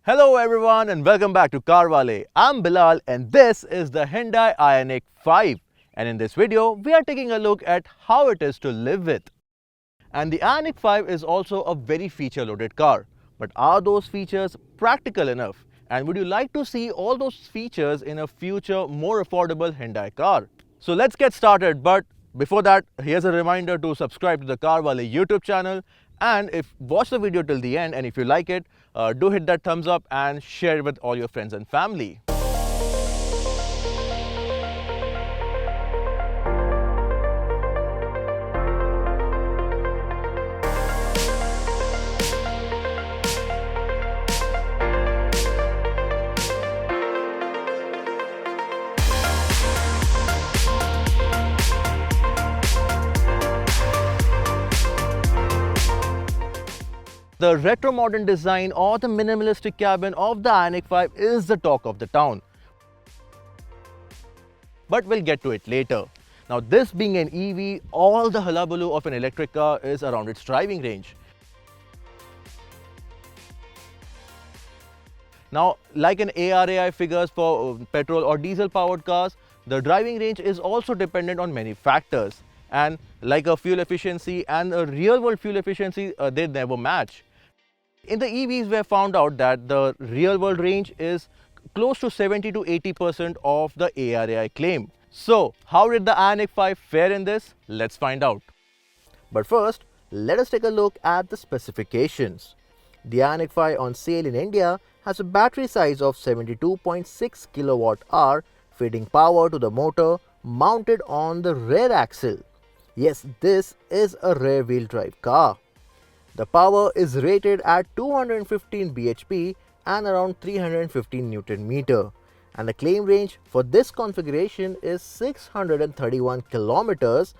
Hello everyone and welcome back to CarWale. I'm Bilal and this is the Hyundai Ioniq 5, and in this video we are taking a look at how it is to live with. And the Ioniq 5 is also a very feature loaded car. But are those features practical enough? And would you like to see all those features in a future more affordable Hyundai car? So let's get started, but before that, here's a reminder to subscribe to the CarWale YouTube channel, and watch the video till the end, and if you like it, do hit that thumbs up and share it with all your friends and family. The retro modern design or the minimalistic cabin of the Ioniq 5 is the talk of the town. But we'll get to it later. Now, this being an EV, all the hullabaloo of an electric car is around its driving range. Now, like an ARAI figures for petrol or diesel powered cars, the driving range is also dependent on many factors. And like a fuel efficiency and a real world fuel efficiency, they never match. In the EVs, we have found out that the real world range is close to 70 to 80% of the ARAI claim. So, how did the Ioniq 5 fare in this? Let's find out. But first, let us take a look at the specifications. The Ioniq 5 on sale in India has a battery size of 72.6 kWh, feeding power to the motor mounted on the rear axle. Yes, this is a rear wheel drive car. The power is rated at 215 bhp and around 315 Newton meter, and the claim range for this configuration is 631 kilometers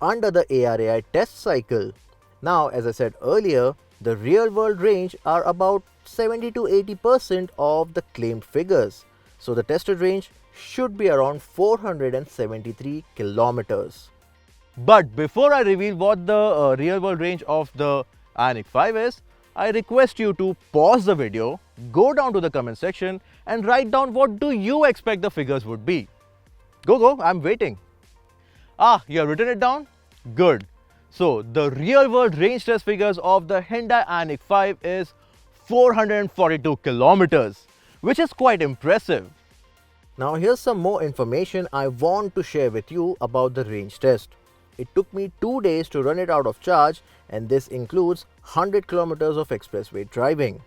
under the ARAI test cycle. Now, as I said earlier, the real world range are about 70 to 80% of the claimed figures, so the tested range should be around 473 kilometers. But before I reveal what the real world range of the Ioniq 5 is, I request you to pause the video, go down to the comment section and write down what do you expect the figures would be. Go, I'm waiting. You have written it down? Good. So the real world range test figures of the Hyundai Ioniq 5 is 442 kilometers, which is quite impressive. Now here's some more information I want to share with you about the range test. It took me 2 days to run it out of charge, and this includes 100 kilometers of expressway driving.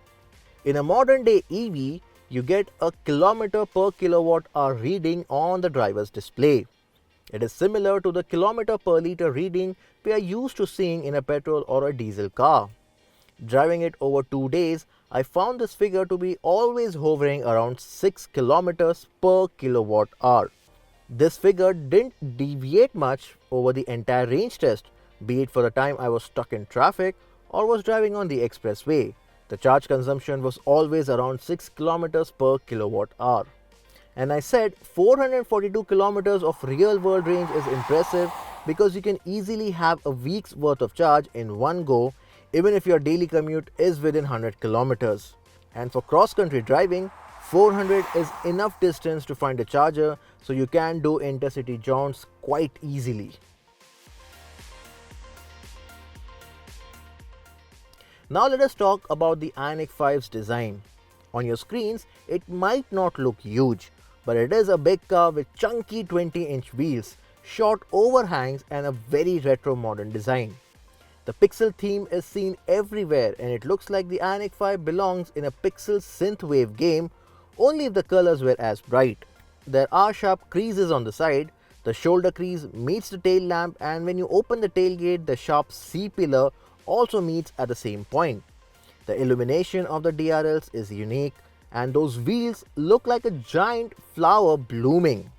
In a modern day EV, you get a kilometer per kilowatt hour reading on the driver's display. It is similar to the kilometer per liter reading we are used to seeing in a petrol or a diesel car. Driving it over 2 days, I found this figure to be always hovering around 6 kilometers per kilowatt hour. This figure didn't deviate much over the entire range test, be it for the time I was stuck in traffic or was driving on the expressway. The charge consumption was always around 6 kilometers per kilowatt hour. And I said 442 kilometers of real world range is impressive because you can easily have a week's worth of charge in one go, even if your daily commute is within 100 kilometers. And for cross-country driving, 400 is enough distance to find a charger, so you can do intercity jaunts quite easily. Now let us talk about the Ioniq 5's design. On your screens, it might not look huge, but it is a big car with chunky 20-inch wheels, short overhangs and a very retro modern design. The pixel theme is seen everywhere, and it looks like the Ioniq 5 belongs in a pixel synthwave game, only if the colors were as bright. There are sharp creases on the side. The shoulder crease meets the tail lamp, and when you open the tailgate, the sharp C-pillar also meets at the same point. The illumination of the DRLs is unique, and those wheels look like a giant flower blooming.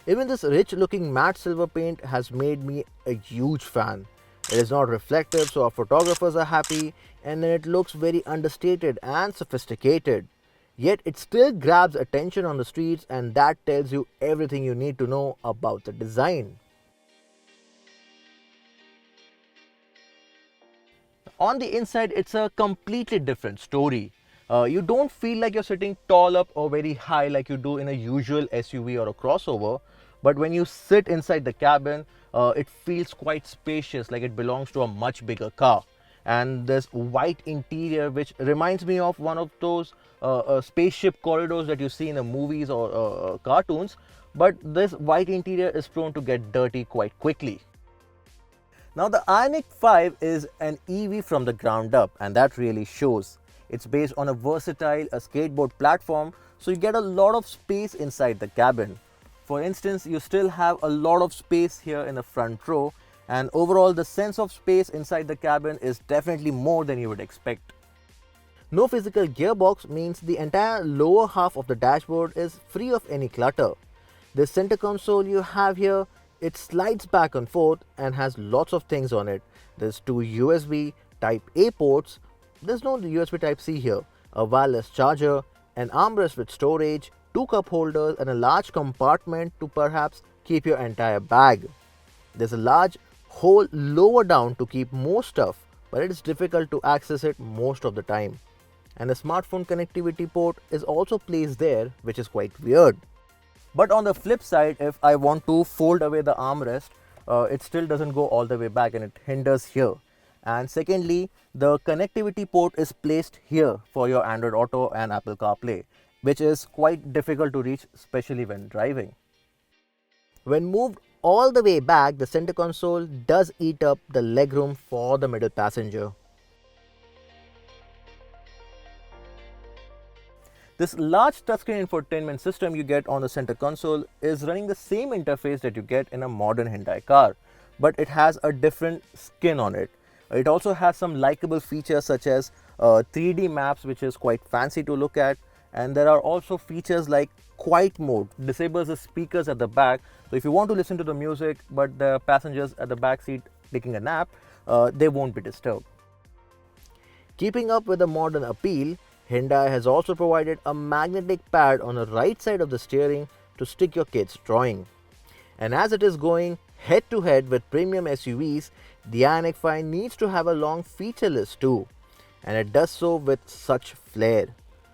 Even this rich looking matte silver paint has made me a huge fan. It is not reflective, so our photographers are happy, and then it looks very understated and sophisticated. Yet it still grabs attention on the streets, and that tells you everything you need to know about the design. On the inside, it's a completely different story. You don't feel like you're sitting tall up or very high like you do in a usual SUV or a crossover, but when you sit inside the cabin, it feels quite spacious, like it belongs to a much bigger car. And this white interior, which reminds me of one of those spaceship corridors that you see in the movies or cartoons, but this white interior is prone to get dirty quite quickly. Now the Ioniq 5 is an EV from the ground up, and that really shows. It's based on a versatile skateboard platform, so you get a lot of space inside the cabin. For instance, you still have a lot of space here in the front row, and overall the sense of space inside the cabin is definitely more than you would expect. No physical gearbox means the entire lower half of the dashboard is free of any clutter. The center console you have here, it slides back and forth and has lots of things on it. There's two USB Type A ports, there's no USB Type C here, a wireless charger, an armrest with storage, two cup holders and a large compartment to perhaps keep your entire bag. There's a large hole lower down to keep more stuff, but it is difficult to access it most of the time. And a smartphone connectivity port is also placed there, which is quite weird. But on the flip side, if I want to fold away the armrest, it still doesn't go all the way back and it hinders here. And secondly, the connectivity port is placed here for your Android Auto and Apple CarPlay, which is quite difficult to reach, especially when driving. When moved all the way back, the center console does eat up the legroom for the middle passenger. This large touchscreen infotainment system you get on the center console is running the same interface that you get in a modern Hyundai car, but it has a different skin on it. It also has some likable features such as 3D maps, which is quite fancy to look at, and there are also features like quiet mode, disables the speakers at the back, so if you want to listen to the music but the passengers at the back seat taking a nap, they won't be disturbed. Keeping up with the modern appeal, Hyundai has also provided a magnetic pad on the right side of the steering to stick your kid's drawing. And as it is going head to head with premium SUVs, the Ioniq 5 needs to have a long feature list too, and it does so with such flair.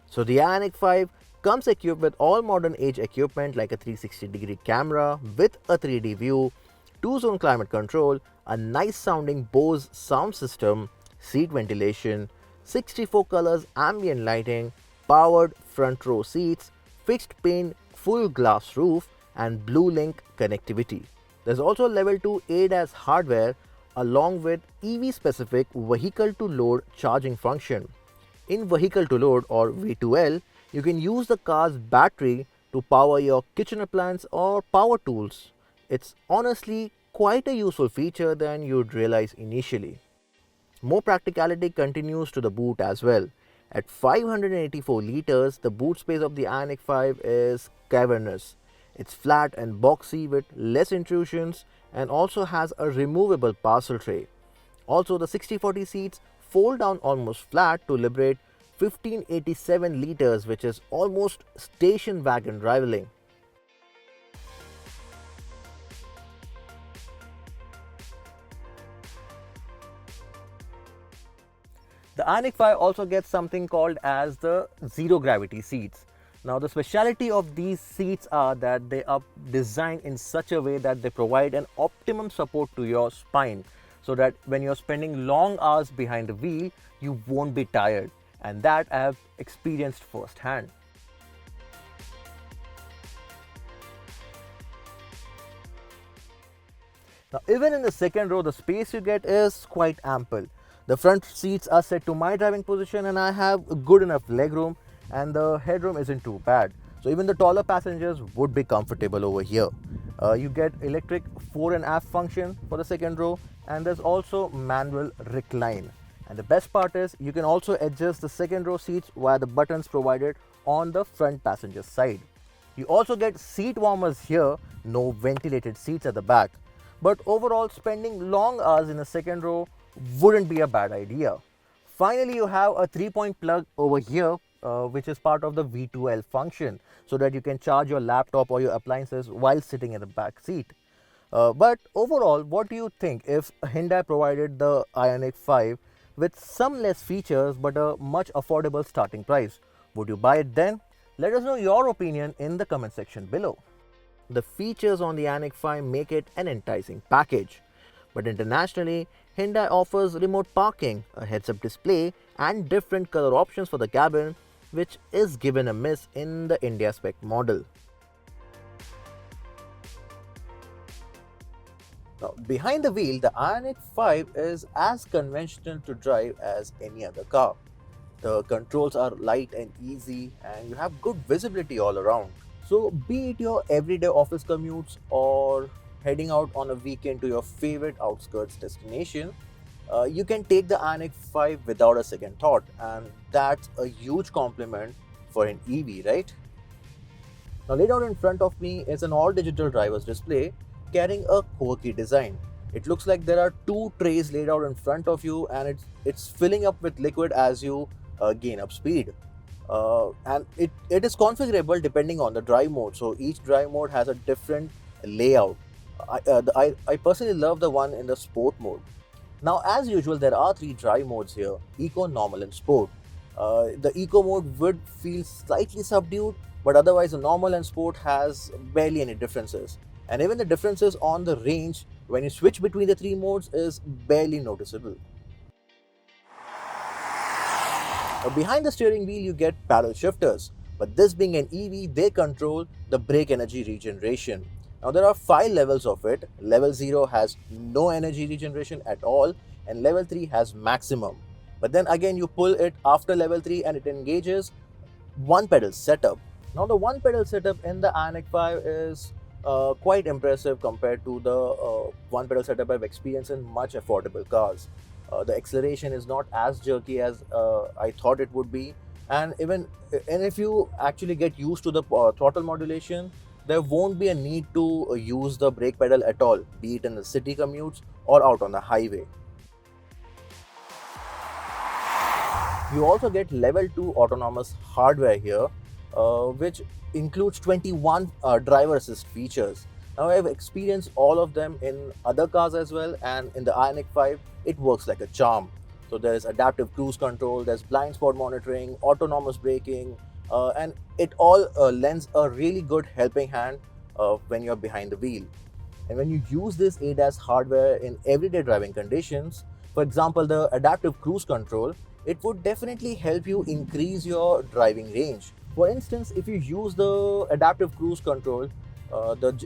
So the Ioniq 5 comes equipped with all modern age equipment like a 360-degree camera with a 3D view, 2-zone climate control, a nice sounding Bose sound system, seat ventilation, 64 colors ambient lighting, powered front row seats, fixed pane full glass roof and BlueLink connectivity. There's also level 2 ADAS hardware along with EV specific vehicle to load charging function. In vehicle to load or V2L, you can use the car's battery to power your kitchen appliance or power tools. It's honestly quite a useful feature than you'd realize initially. More practicality continues to the boot as well. At 584 liters, the boot space of the Ioniq 5 is cavernous. It's flat and boxy with less intrusions and also has a removable parcel tray. Also, the 60/40 seats fold down almost flat to liberate 1587 liters, which is almost station wagon rivaling. The Ioniq 5 also gets something called as the zero gravity seats. Now the speciality of these seats are that they are designed in such a way that they provide an optimum support to your spine, so that when you're spending long hours behind the wheel, you won't be tired, and that I have experienced firsthand. Now even in the second row, the space you get is quite ample. The front seats are set to my driving position and I have good enough legroom and the headroom isn't too bad. So even the taller passengers would be comfortable over here. You get electric fore and aft function for the second row, and there's also manual recline. And the best part is you can also adjust the second row seats via the buttons provided on the front passenger side. You also get seat warmers here, no ventilated seats at the back. But overall, spending long hours in the second row wouldn't be a bad idea. Finally, you have a 3-point plug over here, which is part of the V2L function, so that you can charge your laptop or your appliances while sitting in the back seat. But overall, what do you think if Hyundai provided the Ioniq 5 with some less features but a much affordable starting price. Would you buy it then? Let us know your opinion in the comment section below. The features on the Ioniq 5 make it an enticing package. But internationally, Hyundai offers remote parking, a heads-up display and different color options for the cabin, which is given a miss in the India spec model. Now, behind the wheel, the Ioniq 5 is as conventional to drive as any other car. The controls are light and easy, and you have good visibility all around. So, be it your everyday office commutes or heading out on a weekend to your favorite outskirts destination, you can take the Ioniq 5 without a second thought, and that's a huge compliment for an EV, right? Now, laid out in front of me is an all-digital driver's display carrying a quirky design. It looks like there are two trays laid out in front of you, and it's filling up with liquid as you gain up speed. And it is configurable depending on the drive mode. So each drive mode has a different layout. I personally love the one in the sport mode. Now, as usual, there are three drive modes here: Eco, Normal, and Sport. The Eco mode would feel slightly subdued, but otherwise, the Normal and Sport has barely any differences. And even the differences on the range when you switch between the three modes is barely noticeable. Behind the steering wheel, you get paddle shifters, but this being an EV, they control the brake energy regeneration. Now, there are 5 levels of it. Level 0 has no energy regeneration at all, and level 3 has maximum. But then again, you pull it after level 3 and it engages one pedal setup. Now, the one pedal setup in the Ioniq 5 is quite impressive compared to the one pedal setup I've experienced in much affordable cars. The acceleration is not as jerky as I thought it would be, and if you actually get used to the throttle modulation, there won't be a need to use the brake pedal at all, be it in the city commutes or out on the highway. You also get level 2 autonomous hardware here, which includes 21 driver assist features. Now, I've experienced all of them in other cars as well, and in the Ioniq 5, it works like a charm. So there's adaptive cruise control, there's blind spot monitoring, autonomous braking, and it all lends a really good helping hand when you're behind the wheel. And when you use this ADAS hardware in everyday driving conditions, for example, the adaptive cruise control, it would definitely help you increase your driving range. For instance, if you use the adaptive cruise control,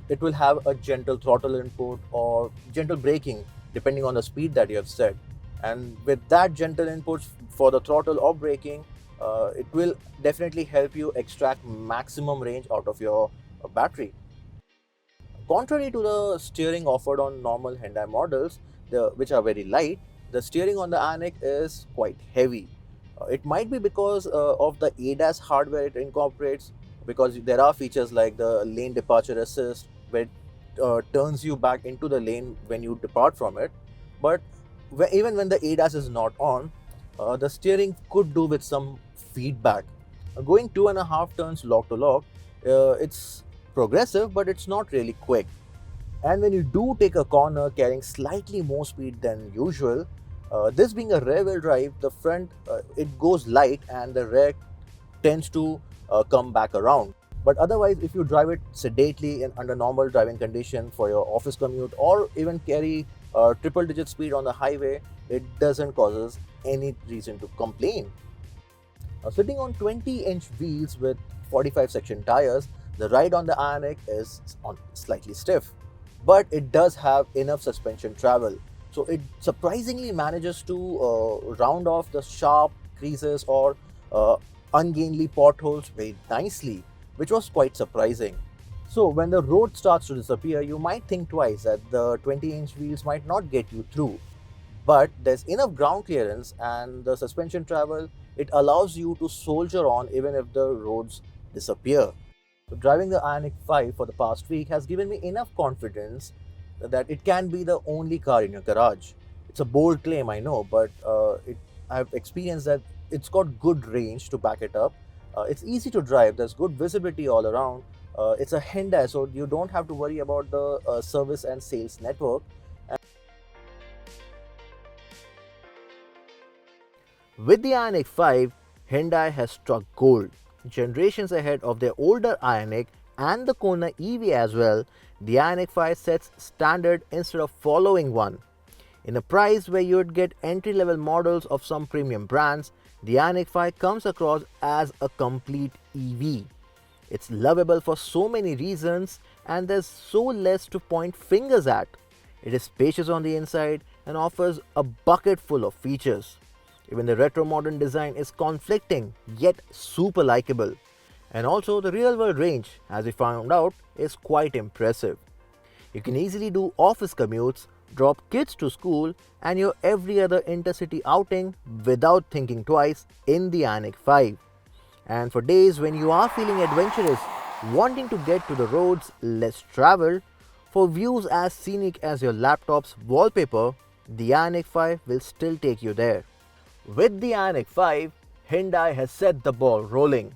it will have a gentle throttle input or gentle braking depending on the speed that you have set. And with that gentle input for the throttle or braking, it will definitely help you extract maximum range out of your battery. Contrary to the steering offered on normal Hyundai models, which are very light, the steering on the Ioniq is quite heavy. It might be because of the ADAS hardware it incorporates, because there are features like the lane departure assist, where it turns you back into the lane when you depart from it. But even when the ADAS is not on, the steering could do with some feedback. Going 2.5 turns lock to lock, it's progressive, but it's not really quick. And when you do take a corner carrying slightly more speed than usual, this being a rear wheel drive, the front it goes light and the rear tends to come back around. But otherwise, if you drive it sedately and under normal driving condition for your office commute, or even carry triple digit speed on the highway, it doesn't cause us any reason to complain. Sitting on 20-inch wheels with 45 section tires, the ride on the Ioniq is slightly stiff, but it does have enough suspension travel. So it surprisingly manages to round off the sharp creases or ungainly potholes very nicely, which was quite surprising. So when the road starts to disappear, you might think twice that the 20-inch wheels might not get you through. But there's enough ground clearance and the suspension travel, it allows you to soldier on even if the roads disappear. So driving the Ioniq 5 for the past week has given me enough confidence that it can be the only car in your garage. It's a bold claim, I know, but I've experienced that it's got good range to back it up. It's easy to drive, there's good visibility all around. It's a Hyundai, so you don't have to worry about the service and sales network. With the Ioniq 5, Hyundai has struck gold. Generations ahead of their older Ioniq and the Kona EV as well, the Ioniq 5 sets standard instead of following one. In a price where you'd get entry-level models of some premium brands, the Ioniq 5 comes across as a complete EV. It's lovable for so many reasons and there's so less to point fingers at. It is spacious on the inside and offers a bucket full of features. Even the retro modern design is conflicting yet super likable. And also the real world range, as we found out, is quite impressive. You can easily do office commutes, drop kids to school and your every other intercity outing without thinking twice in the Ioniq 5. And for days when you are feeling adventurous, wanting to get to the roads less traveled, for views as scenic as your laptop's wallpaper, the Ioniq 5 will still take you there. With the Ioniq 5, Hyundai has set the ball rolling.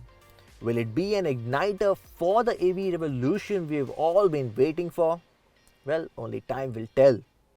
Will it be an igniter for the AV revolution we've all been waiting for? Well, only time will tell.